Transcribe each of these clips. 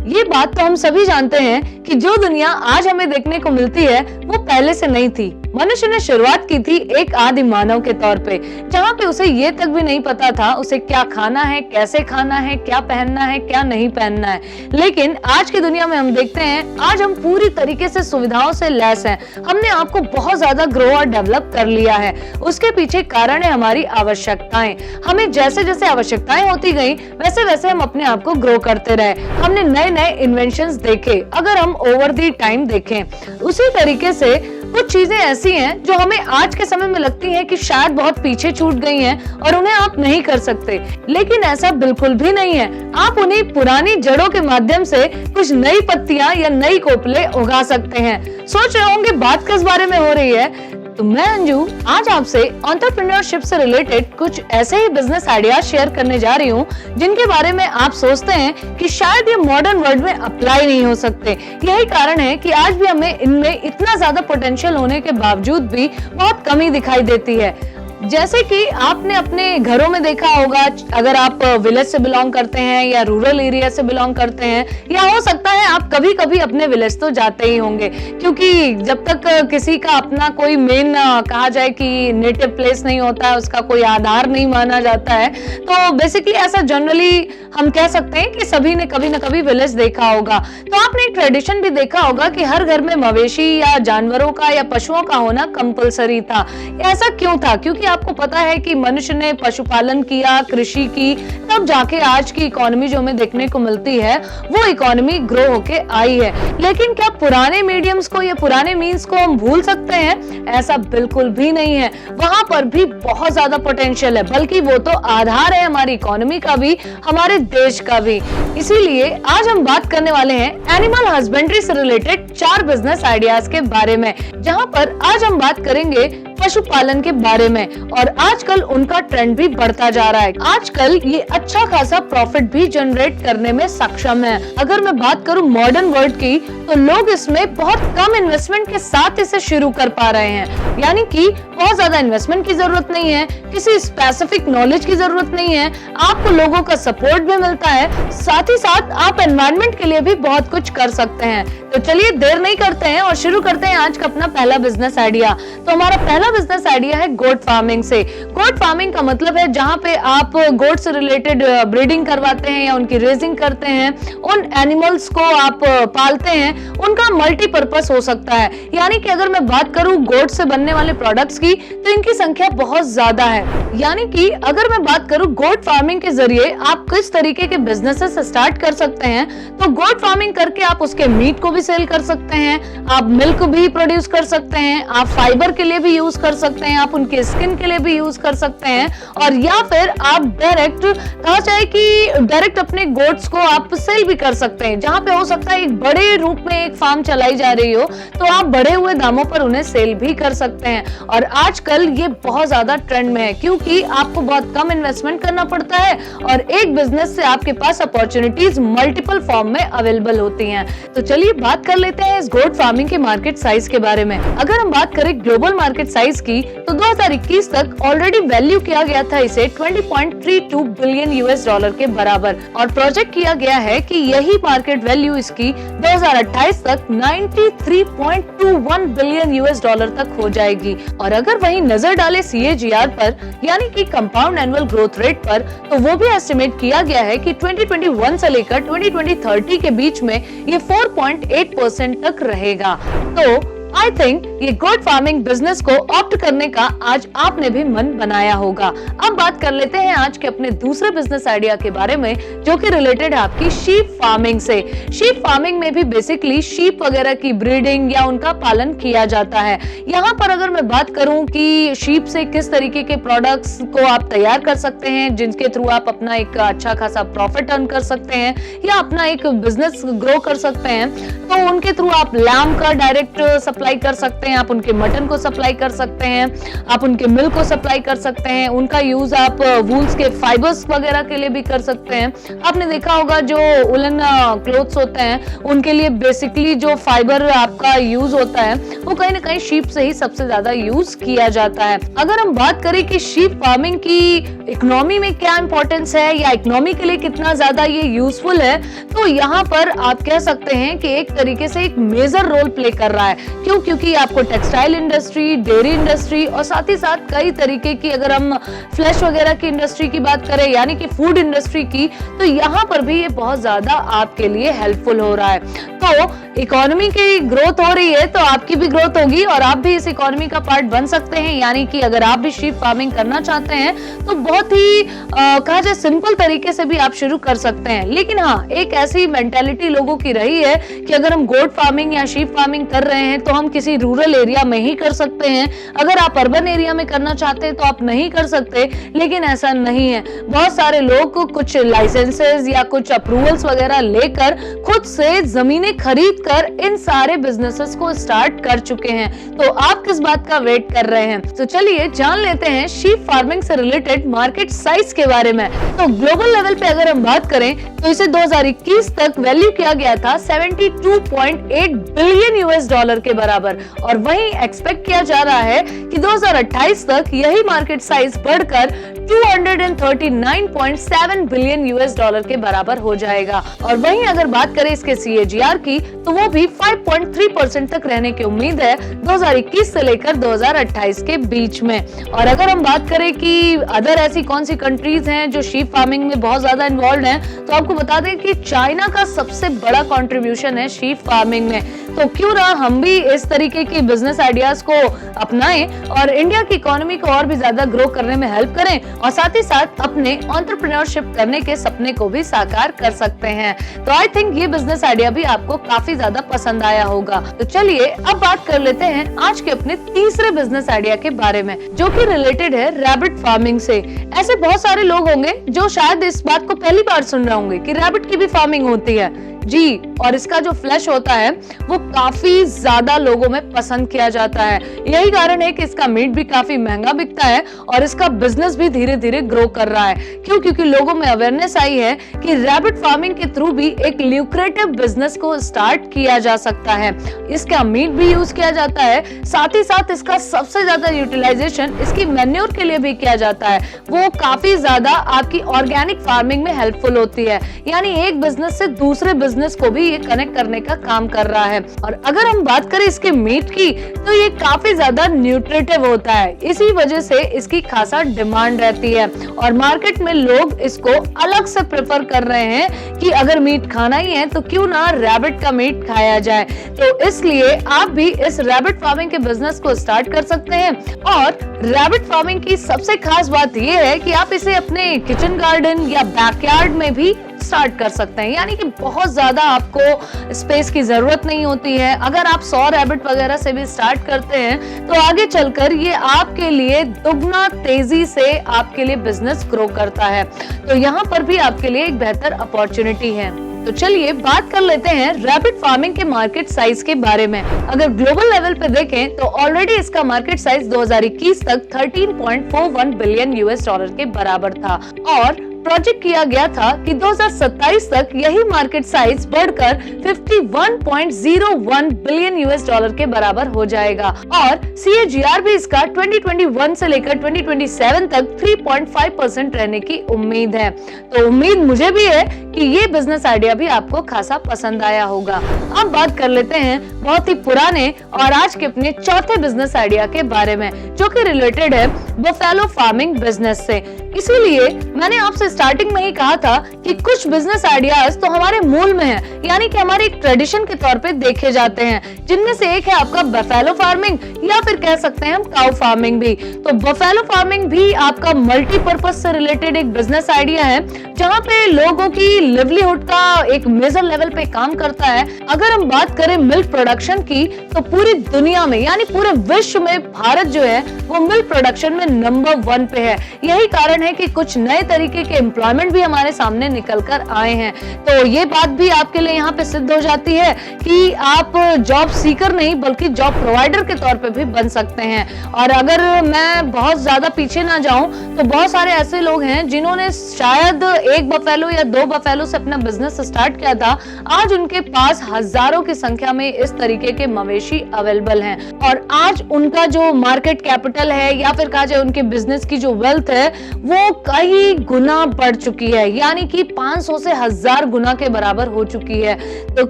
ये बात तो हम सभी जानते हैं कि जो दुनिया आज हमें देखने को मिलती है वो पहले से नहीं थी। मनुष्य ने शुरुआत की थी एक आदि मानव के तौर पे, जहाँ पे उसे ये तक भी नहीं पता था उसे क्या खाना है, कैसे खाना है, क्या पहनना है, क्या नहीं पहनना है। लेकिन आज की दुनिया में हम देखते हैं आज हम पूरी तरीके से सुविधाओं से लैस हैं। हमने आपको बहुत ज्यादा ग्रो और डेवलप कर लिया है। उसके पीछे कारण है हमारी आवश्यकताएं। हमें जैसे जैसे आवश्यकताएं होती गई वैसे वैसे हम अपने आप को ग्रो करते रहे। हमने नए नए इन्वेंशंस देखे। अगर हम ओवर दी टाइम देखें, उसी तरीके से कुछ चीजें ऐसी हैं जो हमें आज के समय में लगती हैं कि शायद बहुत पीछे छूट गई हैं और उन्हें आप नहीं कर सकते, लेकिन ऐसा बिल्कुल भी नहीं है। आप उन्हीं पुरानी जड़ों के माध्यम से कुछ नई पत्तियां या नई कोपले उगा सकते हैं। सोच रहे होंगे बात किस बारे में हो रही है, तो मैं अंजू आज आपसे एंटरप्रेन्योरशिप से रिलेटेड कुछ ऐसे ही बिजनेस आइडियाज शेयर करने जा रही हूँ जिनके बारे में आप सोचते हैं कि शायद ये मॉडर्न वर्ल्ड में अप्लाई नहीं हो सकते। यही कारण है कि आज भी हमें इनमें इतना ज्यादा पोटेंशियल होने के बावजूद भी बहुत कमी दिखाई देती है। जैसे कि आपने अपने घरों में देखा होगा, अगर आप विलेज से बिलोंग करते हैं या रूरल एरिया से बिलोंग करते हैं, या हो सकता है आप कभी कभी अपने विलेज तो जाते ही होंगे, क्योंकि जब तक किसी का अपना कोई मेन कहा जाए कि नेटिव प्लेस नहीं होता है, उसका कोई आधार नहीं माना जाता है, तो बेसिकली ऐसा जनरली हम कह सकते हैं कि सभी ने कभी ना कभी विलेज देखा होगा। तो आपने एक ट्रेडिशन भी देखा होगा कि हर घर में मवेशी या जानवरों का या पशुओं का होना कंपलसरी था। ऐसा क्यों था? क्योंकि आपको पता है कि मनुष्य ने पशुपालन किया, कृषि की, तब जाके आज की इकोनॉमी जो हमें देखने को मिलती है वो इकोनॉमी ग्रो होके आई है। लेकिन क्या पुराने मीडियम्स को या पुराने मीन्स को हम भूल सकते हैं? ऐसा बिल्कुल भी नहीं है। वहां पर भी बहुत ज्यादा पोटेंशियल है, बल्कि वो तो आधार है हमारी इकोनॉमी का भी, हमारे देश का भी। इसीलिए आज हम बात करने वाले हैं एनिमल हस्बेंड्री से रिलेटेड 4 बिजनेस आइडियाज के बारे में, जहां पर आज हम बात करेंगे पशुपालन के बारे में। और आजकल उनका ट्रेंड भी बढ़ता जा रहा है। आजकल ये अच्छा खासा प्रॉफिट भी जनरेट करने में सक्षम है। अगर मैं बात करूं मॉडर्न वर्ल्ड की, तो लोग इसमें बहुत कम इन्वेस्टमेंट के साथ इसे शुरू कर पा रहे हैं। यानी कि बहुत ज्यादा इन्वेस्टमेंट की जरूरत नहीं है, किसी स्पेसिफिक नॉलेज की जरूरत नहीं है, आपको लोगों का सपोर्ट भी मिलता है, साथ ही साथ आप एनवायरनमेंट के लिए भी बहुत कुछ कर सकते हैं। तो चलिए देर नहीं करते हैं और शुरू करते हैं आज का अपना पहला बिजनेस आइडिया। तो हमारा पहला बिजनेस आइडिया है गोट फार्मिंग से। गोट फार्मिंग का मतलब है जहां पे आप गोट से रिलेटेड ब्रीडिंग करवाते हैं या उनकी रेजिंग करते हैं, उन एनिमल्स को आप पालते हैं, उनका मल्टीपर्पस हो सकता है। यानी कि अगर मैं बात करूं गोट से बनने वाले प्रोडक्ट्स की, तो इनकी संख्या बहुत ज्यादा है। यानी कि अगर मैं बात करूं गोट फार्मिंग के जरिए आप किस तरीके के बिजनेसेस स्टार्ट कर सकते हैं, तो गोट फार्मिंग करके आप उसके मीट को भी सेल कर सकते हैं, आप मिल्क भी प्रोड्यूस कर सकते हैं, आप फाइबर के लिए भी यूज कर सकते हैं, आप उनके स्किन के लिए भी यूज कर सकते हैं, और या फिर आप डायरेक्ट कहा जाए कि डायरेक्ट अपने गोट्स को आप सेल भी कर सकते हैं। जहां पे हो सकता है एक बड़े रूप में एक फार्म चलाई जा रही हो, तो आप बढ़े हुए दामों पर उन्हें सेल भी कर सकते हैं। और आजकल ये बहुत ज्यादा ट्रेंड में है, क्योंकि आपको बहुत कम इन्वेस्टमेंट करना पड़ता है और एक बिजनेस से आपके पास अपॉर्चुनिटीज मल्टीपल फॉर्म में अवेलेबल होती हैं। तो चलिए बात कर लेते हैं इस गोट फार्मिंग के मार्केट साइज के बारे में। अगर हम बात करें ग्लोबल मार्केट साइज की, तो 2021 तक ऑलरेडी वैल्यू किया गया था इसे 20.32 बिलियन यूएस डॉलर के बराबर, और प्रोजेक्ट किया गया है कि यही मार्केट वैल्यू इसकी 2028 तक 93.21 बिलियन यूएस डॉलर तक हो जाएगी। और अगर वहीं नजर डाले CAGR पर, यानी कि कंपाउंड एनुअल ग्रोथ रेट पर, तो वो भी एस्टिमेट किया गया है कि 2021 से लेकर 2030 के बीच में ये 4.8% तक रहेगा। तो आई थिंक ये गोट फार्मिंग बिजनेस को ऑप्ट करने का आज आपने भी मन बनाया होगा। अब बात कर लेते हैं आज के अपने दूसरे बिजनेस आइडिया के बारे में, जो कि रिलेटेड है आपकी शीप फार्मिंग से। शीप फार्मिंग में भी बेसिकली शीप वगैरह की ब्रीडिंग या उनका पालन किया जाता है। यहाँ पर अगर मैं बात करूं कि शीप से किस तरीके के प्रोडक्ट्स को आप तैयार कर सकते हैं, जिनके थ्रू आप अपना एक अच्छा खासा प्रॉफिट अर्न कर सकते हैं या अपना एक बिजनेस ग्रो कर सकते हैं, तो उनके थ्रू आप लैम्ब का डायरेक्ट सप्लाई सप्लाई कर सकते हैं, आप उनके मटन को सप्लाई कर सकते हैं, आप उनके मिल्क को सप्लाई कर सकते हैं, उनका यूज आप वूल्स के फाइबर्स वगैरह के लिए भी कर सकते हैं। आपने देखा होगा जो उलन क्लोथ्स होते हैं उनके लिए बेसिकली जो फाइबर आपका यूज होता है वो कहीं ना कहीं शीप से ही सबसे ज्यादा यूज किया जाता है। अगर हम बात करें कि शीप फार्मिंग की इकोनॉमी में क्या इंपॉर्टेंस है या इकोनॉमी के लिए कितना ज्यादा ये यूजफुल है, तो यहाँ पर आप कह सकते हैं कि एक तरीके से एक मेजर रोल प्ले कर रहा है। क्यों? क्योंकि आपको टेक्सटाइल इंडस्ट्री, डेयरी इंडस्ट्री और साथ ही साथ कई तरीके की, अगर हम फ्लैश वगैरह की इंडस्ट्री की बात करें यानी कि फूड इंडस्ट्री की, तो यहाँ पर भी ये बहुत ज्यादा आपके लिए हेल्पफुल हो रहा है। तो इकोनॉमी की ग्रोथ हो रही है तो आपकी भी ग्रोथ होगी और आप भी इस इकोनॉमी का पार्ट बन सकते हैं। यानी कि अगर आप भी शीप फार्मिंग करना चाहते हैं तो बहुत ही कहा जाए सिंपल तरीके से भी आप शुरू कर सकते हैं। लेकिन हाँ, एक ऐसी मेंटालिटी लोगों की रही है कि अगर हम गोट फार्मिंग या शीप फार्मिंग कर रहे हैं तो हम किसी रूरल एरिया में ही कर सकते हैं, अगर आप अर्बन एरिया में करना चाहते हैं तो आप नहीं कर सकते। लेकिन ऐसा नहीं है, बहुत सारे लोग कुछ लाइसेंसेस या कुछ अप्रूवल्स वगैरह लेकर खुद से जमीनें खरीद कर इन सारे बिजनेसेस को स्टार्ट कर चुके हैं। तो आप किस बात का वेट कर रहे हैं? तो चलिए जान लेते हैं शीप फार्मिंग से रिलेटेड मार्केट साइज के बारे में। तो ग्लोबल लेवल पे अगर हम बात करें तो इसे 2021 तक वैल्यू किया गया था 72.8 बिलियन यूएस डॉलर के बराबर और वहीं एक्सपेक्ट किया जा रहा है कि 2028 तक यही मार्केट साइज बढ़कर 239.7 बिलियन यूएस डॉलर के बराबर हो जाएगा। और वहीं अगर बात करें इसके CAGR की तो वो भी 5.3% तक रहने की उम्मीद है 2021 से लेकर 2028 के बीच में। और अगर हम बात करें कि अदर ऐसी कौन सी कंट्रीज हैं जो शीप फार्मिंग में बहुत ज्यादा इन्वॉल्व हैं, तो आपको बता दें कि चाइना का सबसे बड़ा कंट्रीब्यूशन है शीप फार्मिंग में। तो क्यों ना हम भी इस तरीके की बिजनेस आइडियाज को अपनाएं और इंडिया की इकोनॉमी को और भी ज्यादा ग्रो करने में हेल्प करें और साथ ही साथ अपने एंटरप्रेन्योरशिप करने के सपने को भी साकार कर सकते हैं। तो आई थिंक ये बिजनेस आइडिया भी आपको काफी ज्यादा पसंद आया होगा। तो चलिए अब बात कर लेते हैं आज के अपने तीसरे बिजनेस आइडिया के बारे में, जो कि रिलेटेड है रैबिट फार्मिंग से। ऐसे बहुत सारे लोग होंगे जो शायद इस बात को पहली बार सुन रहे होंगे कि रैबिट की भी फार्मिंग होती है। जी, और इसका जो फ्लैश होता है वो काफी ज्यादा लोगों में पसंद किया जाता है। यही कारण है कि इसका मीट भी काफी महंगा बिकता है और इसका बिजनेस भी धीरे धीरे ग्रो कर रहा है। क्यों? क्योंकि लोगों में अवेयरनेस आई है कि रैबिट फार्मिंग के थ्रू भी एक ल्यूक्रेटिव बिजनेस को स्टार्ट किया जा सकता है। इसका मीट भी यूज किया जाता है, साथ ही साथ इसका सबसे ज्यादा यूटिलाइजेशन इसकी मैन्योर के लिए भी किया जाता है। वो काफी ज्यादा आपकी ऑर्गेनिक फार्मिंग में हेल्पफुल होती है। यानी एक बिजनेस से दूसरे बिजनेस को भी ये कनेक्ट करने का काम कर रहा है। और अगर हम बात करें इसके मीट की तो ये काफी ज्यादा न्यूट्रिटिव होता है, इसी वजह से इसकी खासा डिमांड रहती है और मार्केट में लोग इसको अलग से प्रेफर कर रहे हैं कि अगर मीट खाना ही है तो क्यों ना रैबिट का मीट खाया जाए। तो इसलिए आप भी इस रैबिट फार्मिंग के बिजनेस को स्टार्ट कर सकते हैं। और रैबिट फार्मिंग की सबसे खास बात यह है कि आप इसे अपने किचन गार्डन या बैकयार्ड में भी स्टार्ट कर सकते हैं। यानी कि बहुत ज्यादा आपको स्पेस की जरूरत नहीं होती है। अगर आप 100 रैबिट वगैरह से भी स्टार्ट करते हैं तो आगे चलकर ये आपके लिए दुगना तेजी से आपके लिए बिजनेस ग्रो करता है। तो यहाँ पर भी आपके लिए एक बेहतर अपॉर्चुनिटी है। तो चलिए बात कर लेते हैं रैबिट फार्मिंग के मार्केट साइज के बारे में। अगर ग्लोबल लेवल पे देखें तो ऑलरेडी इसका मार्केट साइज 2021 तक 13.41 बिलियन यूएस डॉलर के बराबर था और प्रोजेक्ट किया गया था कि 2027 तक यही मार्केट साइज बढ़कर 51.01 बिलियन यूएस डॉलर के बराबर हो जाएगा और CAGR भी इसका 2021 से लेकर 2027 तक 3.5% रहने की उम्मीद है। तो उम्मीद मुझे भी है कि ये बिजनेस आइडिया भी आपको खासा पसंद आया होगा। अब बात कर लेते हैं बहुत ही पुराने और आज के अपने चौथे बिजनेस आइडिया के बारे में, जो कि रिलेटेड है बफेलो फार्मिंग बिजनेस से। इसीलिए मैंने आपसे स्टार्टिंग में ही कहा था कि कुछ बिजनेस आइडियाज तो हमारे मूल में है, यानी कि हमारे एक ट्रेडिशन के तौर पे देखे जाते हैं, जिनमें से एक है आपका बफेलो फार्मिंग या फिर कह सकते हैं हम काउ फार्मिंग भी। तो बफेलो फार्मिंग भी आपका मल्टीपर्पज से रिलेटेड एक बिजनेस आइडिया है, जहाँ पे लोगों की लिवलीहुड का एक मेजर लेवल पे काम करता है। अगर हम बात करें मिल्क प्रोडक्शन की तो पूरी दुनिया में यानी पूरे विश्व में भारत जो है वो मिल्क प्रोडक्शन में नंबर 1 पे है। यही कारण है कि कुछ नए तरीके के एम्प्लॉयमेंट भी हमारे सामने निकल कर आए हैं। तो ये बात भी आपके लिए यहाँ पे सिद्ध हो जाती है कि आप जॉब सीकर नहीं बल्कि जॉब प्रोवाइडर के तौर पे भी बन सकते हैं। और अगर मैं बहुत ज्यादा पीछे ना जाऊं तो बहुत सारे ऐसे लोग हैं जिन्होंने शायद एक बफेलो या 2 बफेलो से अपना बिजनेस स्टार्ट किया था, आज उनके पास हजारों की संख्या में इस तरीके के मवेशी अवेलेबल हैं और आज उनका जो मार्केट कैपिटल है या फिर कहा जाए उनके बिजनेस की जो वेल्थ है वो कई गुना बढ़ चुकी है, यानी कि 500 से 1000 गुना के बराबर हो चुकी है। तो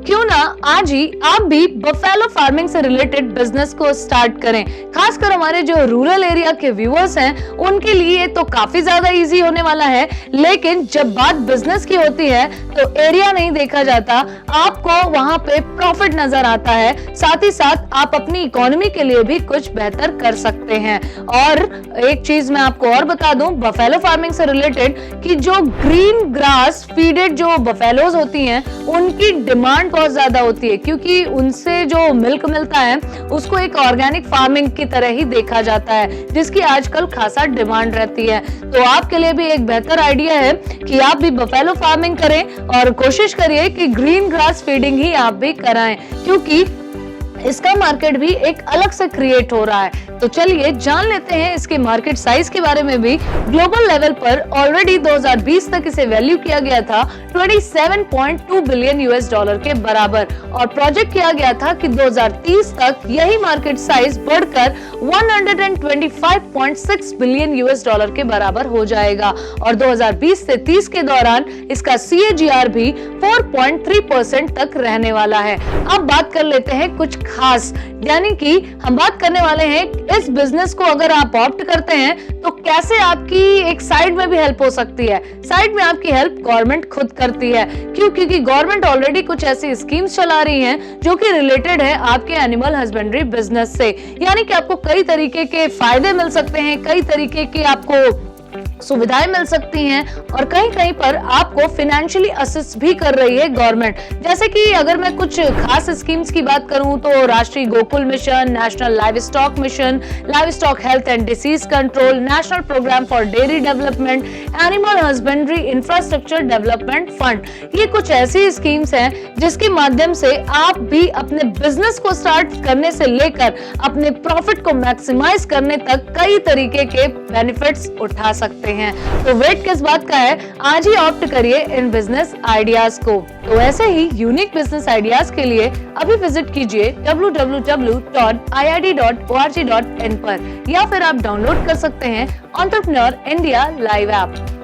क्यों ना आज ही आप भी बफेलो फार्मिंग से रिलेटेड बिजनेस को स्टार्ट करें। खासकर हमारे जो रूरल एरिया के व्यूअर्स हैं उनके लिए तो काफी ज्यादा इजी होने वाला है, लेकिन जब बात बिजनेस की होती है तो एरिया नहीं देखा जाता, आपको वहां पे प्रॉफिट नजर आता है, साथ ही साथ आप अपनी इकोनॉमी के लिए भी कुछ बेहतर कर सकते हैं। और एक चीज मैं आपको और बता दूं बफेलो फार्मिंग से रिलेटेड कि जो ग्रीन ग्रास फीडेड जो बफेलोज होती हैं उनकी डिमांड बहुत ज्यादा होती है, क्योंकि उनसे जो मिल्क मिलता है उसको एक ऑर्गेनिक फार्मिंग की तरह ही देखा जाता है, जिसकी आजकल खासा डिमांड रहती है। तो आपके लिए भी एक बेहतर आइडिया है कि आप भी बफेलो फार्मिंग करें और कोशिश करिए कि ग्रीन ग्रास फीडिंग ही आप भी कराएं, क्योंकि इसका मार्केट भी एक अलग से क्रिएट हो रहा है। तो चलिए जान लेते हैं इसके मार्केट साइज के बारे में भी। ग्लोबल लेवल पर ऑलरेडी 2020 तक इसे वैल्यू किया गया था 27.2 बिलियन यूएस डॉलर के बराबर और प्रोजेक्ट किया गया था कि 2030 तक यही मार्केट साइज बढ़कर 125.6 बिलियन यूएस डॉलर के बराबर हो जाएगा और 2020 से 30 के दौरान इसका CAGR भी 4.3% तक रहने वाला है। अब बात कर लेते हैं कुछ खास, यानी कि हम बात करने वाले हैं इस बिजनेस को अगर आप ऑप्ट करते हैं तो कैसे आपकी एक साइड में भी हेल्प हो सकती है। साइड में आपकी हेल्प गवर्नमेंट खुद करती है, क्योंकि गवर्नमेंट ऑलरेडी कुछ ऐसी स्कीम्स चला रही हैं जो कि रिलेटेड है आपके एनिमल हस्बेंड्री बिजनेस से, यानी कि आपको कई तरीके के फायदे मिल सकते हैं, कई तरीके के आपको सुविधाएं मिल सकती हैं और कहीं कहीं पर आपको फाइनेंशियली असिस्ट भी कर रही है गवर्नमेंट। जैसे कि अगर मैं कुछ खास स्कीम्स की बात करूं तो Rashtriya Gokul mission, national livestock mission, livestock health and disease control, national programme for dairy development, animal husbandry infrastructure development fund, ये कुछ ऐसी स्कीम्स हैं जिसके माध्यम से आप भी अपने बिजनेस को स्टार्ट करने से लेकर अपने प्रॉफिट को मैक्सिमाइज करने तक कई तरीके के बेनिफिट्स उठा सकते हैं। तो वेट किस बात का है, आज ही ऑप्ट करिए इन बिजनेस आइडियाज को। तो ऐसे ही यूनिक बिजनेस आइडियाज के लिए अभी विजिट कीजिए www.iid.org.in पर या फिर आप डाउनलोड कर सकते हैं एंटरप्रेन्योर इंडिया लाइव ऐप।